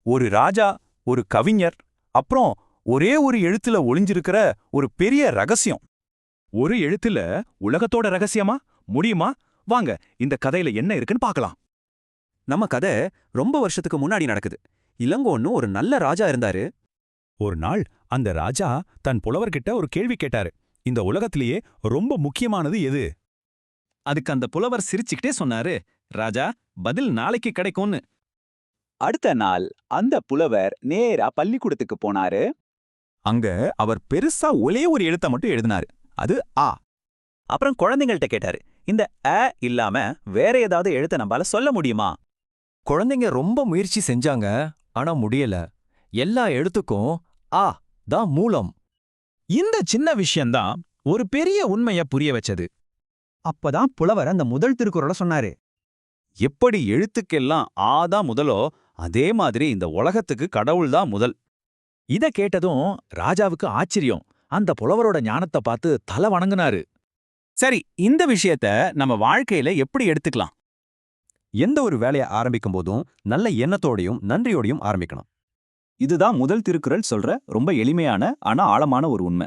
ஒரு ராஜா, ஒரு கவிஞர், அப்புறம் ஒரே ஒரு எழுத்துல ஒளிஞ்சிருக்கிற ஒரு பெரிய ரகசியம். ஒரு எழுத்துல உலகத்தோட ரகசியமா? முடியுமா? வாங்க இந்த கதையில என்ன இருக்குன்னு பார்க்கலாம். நம்ம கதை ரொம்ப வருஷத்துக்கு முன்னாடி நடக்குது. இளங்கோன்னு ஒரு நல்ல ராஜா இருந்தாரு. ஒரு நாள் அந்த ராஜா தன் புலவர்கிட்ட ஒரு கேள்வி கேட்டாரு. இந்த உலகத்திலேயே ரொம்ப முக்கியமானது எது? அதுக்கு அந்த புலவர் சிரிச்சுக்கிட்டே சொன்னாரு, ராஜா, பதில் நாளைக்கு கிடைக்கும்னு. அடுத்த நாள் அந்த புலவர் நேரா பள்ளிக்கூடத்துக்கு போனாரு. அங்க அவர் பெருசா ஒரே ஒரு எழுத்த மட்டும் எழுதினாரு. அது ஆ. அப்புறம் குழந்தைங்கள்ட்ட கேட்டாரு, இந்த அ இல்லாம வேற ஏதாவது எழுத்த நம்பால சொல்ல முடியுமா? குழந்தைங்க ரொம்ப முயற்சி செஞ்சாங்க, ஆனா முடியல. எல்லா எழுத்துக்கும் ஆ தான் மூலம். இந்த சின்ன விஷயம்தான் ஒரு பெரிய உண்மைய புரிய வச்சது. அப்பதான் புலவர் அந்த முதல் திருக்குறளை சொன்னாரு. எப்படி எழுத்துக்கெல்லாம் ஆதான் முதலோ அதே மாதிரி இந்த உலகத்துக்கு கடவுள்தான் முதல். இத கேட்டதும் ராஜாவுக்கு ஆச்சரியம். அந்த புலவரோட ஞானத்தை பார்த்து தலை வணங்குனாரு. சரி, இந்த விஷயத்த நம்ம வாழ்க்கையில எப்படி எடுத்துக்கலாம்? எந்த ஒரு வேலையை ஆரம்பிக்கும் போதும் நல்ல எண்ணத்தோடையும் நன்றியோடையும் ஆரம்பிக்கணும். இதுதான் முதல் திருக்குறள் சொல்ற ரொம்ப எளிமையான ஆனா ஆழமான ஒரு உண்மை.